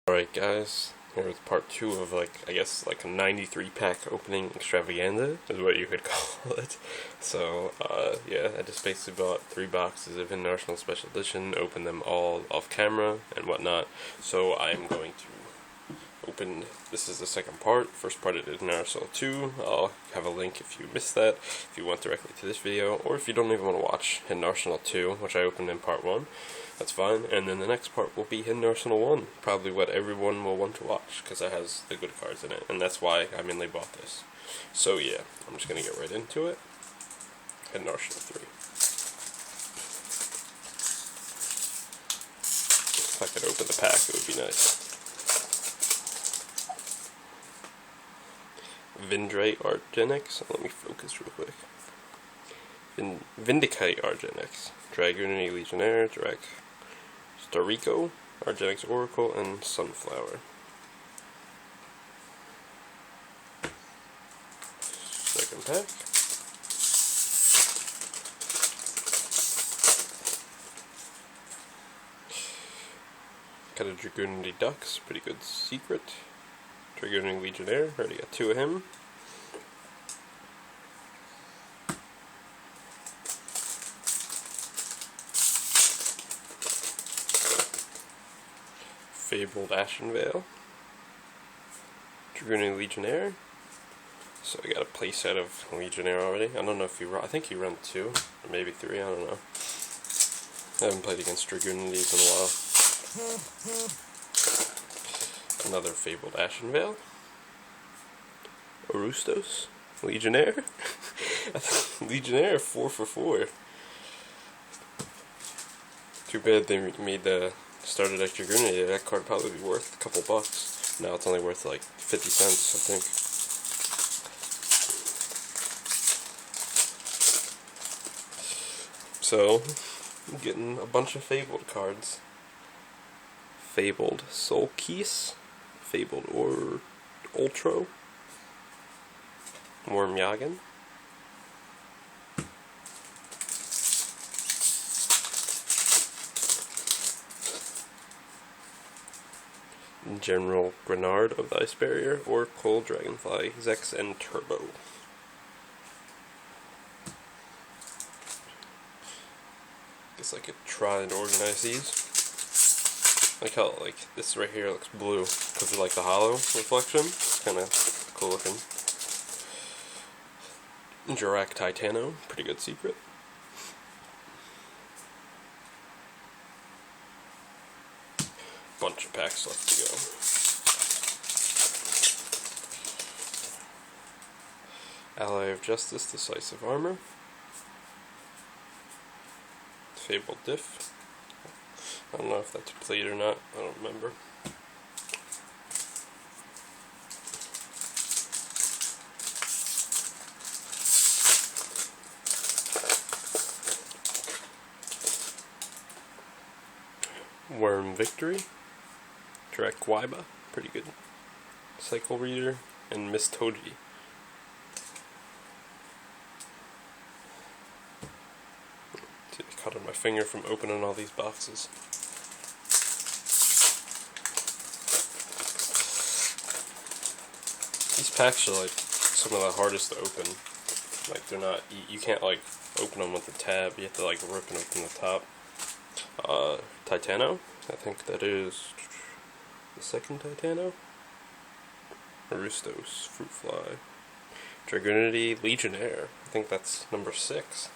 Alright guys, here's part 2 of I guess a 93 pack opening extravaganza is what you could call it. So yeah, I just basically bought 3 boxes of Hidden Arsenal Special Edition, opened them all off camera and whatnot. So I'm going to open, this is the second part. First part of Hidden Arsenal 2, I'll have a link if you missed that, if you went directly to this video, or if you don't even want to watch Hidden Arsenal 2, which I opened in part 1. That's fine, and then the next part will be Hidden Arsenal 1, probably what everyone will want to watch, because it has the good cards in it, and that's why I mainly bought this. So yeah, I'm just going to get right into it. Hidden Arsenal 3. If I could open the pack, it would be nice. Vindrate Argenix, let me focus real quick. Vindicate Argenix, Dragoonity Legionnaire, Direct Starico, Argenix Oracle, and Sunflower. Second pack. Got a Dragoonity Ducks, pretty good secret. Dragoonity Legionnaire, already got 2 of him. Fabled Ashenvale, Dragoonity Legionnaire. So I got a playset of Legionnaire already. I don't know if he run, I think he ran 2, or maybe 3, I don't know. I haven't played against Dragoonities in a while. Another Fabled Ashenvale. Orustos, Legionnaire. Legionnaire 4 for 4. Too bad they made the starter deck Dragoonity. That card probably be worth a couple bucks. Now it's only worth like 50 cents, I think. So, I'm getting a bunch of Fabled cards. Fabled Soul Keys, Fabled Ultro, Wormjagen, General Grenard of the Ice Barrier, Oracle, Dragonfly, Zex, and Turbo. Guess I could try and organize these. I like how this right here looks blue because of the hollow reflection. It's kind of cool looking. Jirac Titano, pretty good secret. Bunch of packs left to go. Ally of Justice, Decisive Armor. Fabled Diff. I don't know if that's played or not, I don't remember. Worm Victory. Direct Waiba, pretty good. Cycle Reader, and Miss Toji. I cut on my finger from opening all these boxes. These packs are some of the hardest to open. They're not, you can't open them with the tab, you have to rip and open the top. Titano, I think that is the second Titano. Orustos, Fruit Fly. Dragoonity Legionnaire, I think that's number 6.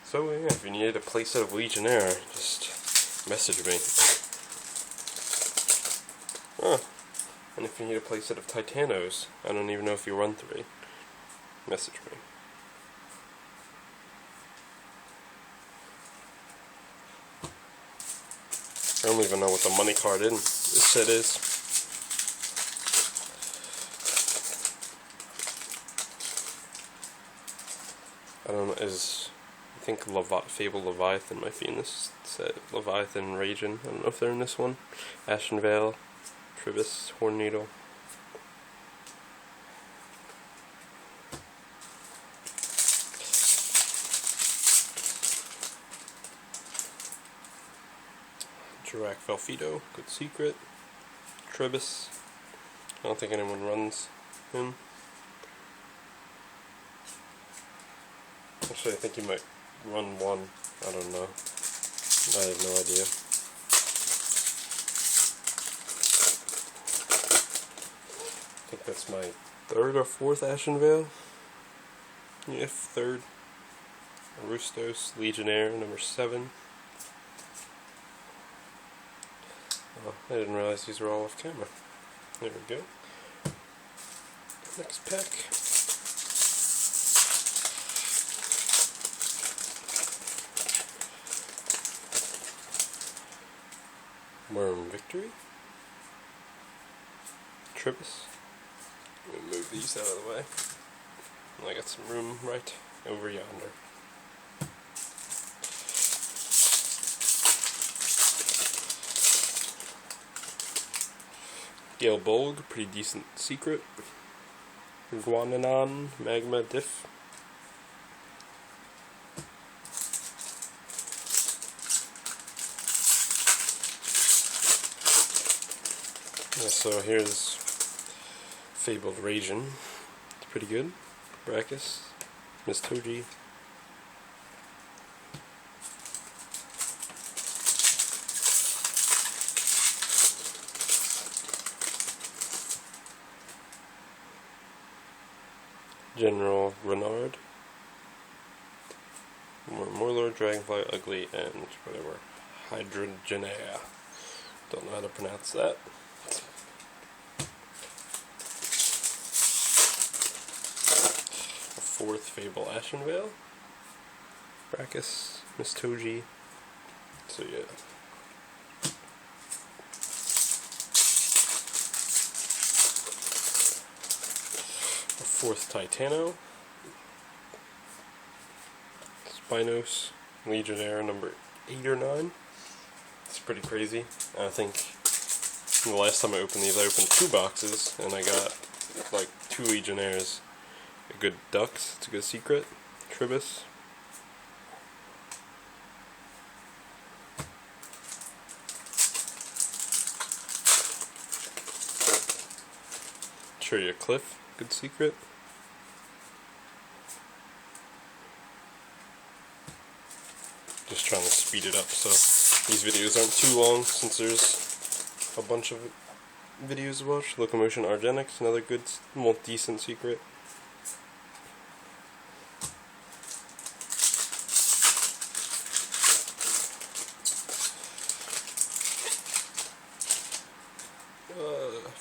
So yeah, if you needed a playset of Legionnaire, just message me. And if you need a playset of Titanos, I don't even know if you run 3, message me. I don't even know what the money card in this set is. I don't know, I think Fabled Leviathan might be in this set. Leviathan and Ragin, I don't know if they're in this one. Ashenvale, Tribus, Horn Needle. Jirac Velfido, good secret. Trebus. I don't think anyone runs him. Actually, I think he might run one. I don't know. I have no idea. I think that's my third or fourth Ashen Veil. Yeah, third. Arustos, Legionnaire, number 7. Oh, I didn't realize these were all off camera. There we go. Next pack. Worm Victory. Trebus. Let me move these out of the way. I got some room right over yonder. Gale Bolg, pretty decent secret. Guananon, Magma Diff. Yeah, so here's Fabled Ragin. It's pretty good. Brachus, Miss Toji. General Renard, Morlord, Dragonfly, Ugly, and whatever. Hydrogenea. Don't know how to pronounce that. A fourth Fable Ashen Veil. Brachus, Miss Toji. So yeah. Fourth Titano, Spinos, Legionnaire number 8 or 9. It's pretty crazy. I think the last time I opened these, I opened 2 boxes and I got like 2 Legionnaires. A good Dux, it's a good secret. Trebus. Show you a Cliff, good secret. Just trying to speed it up so these videos aren't too long since there's a bunch of videos to watch. Locomotion Argenix, another good, more decent secret.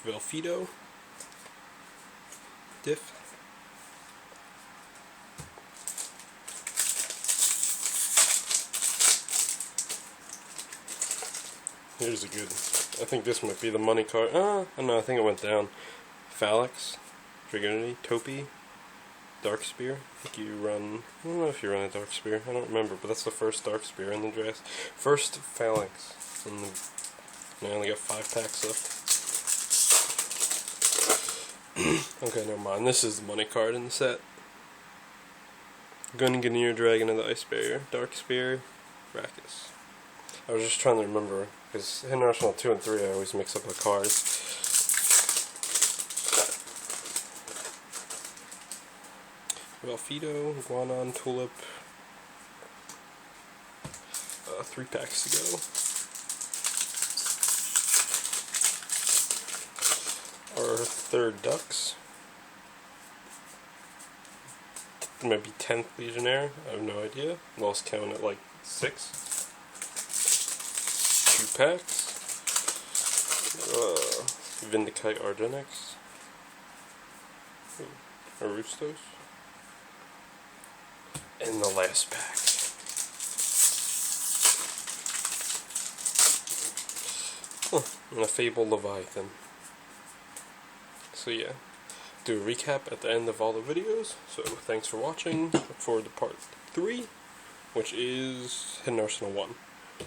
Velfido. Diff. Here's a good, I think this might be the money card. Oh no, I think it went down. Phalanx, Dragonity, Topi, Dark Spear. I think you run, I don't know if you run a Dark Spear, I don't remember, but that's the first Dark Spear in the draft. First Phalanx. And I only got 5 packs left. Okay, never mind. This is the money card in the set. Gungnir, Dragon of the Ice Barrier, Dark Spear, Brachus. I was just trying to remember, because International 2 and 3 I always mix up the cards. Velfido, Guanon, Tulip. 3 packs to go. Our third Dux. Maybe 10th Legionnaire, I have no idea. Lost count at like 6. 2 packs. Vindicate Argenix. Arustos. And the last pack. And a Fable Leviathan. So yeah, do a recap at the end of all the videos. So thanks for watching. Look forward to part 3, which is Hidden Arsenal 1.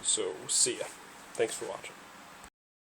So see ya. Thanks for watching.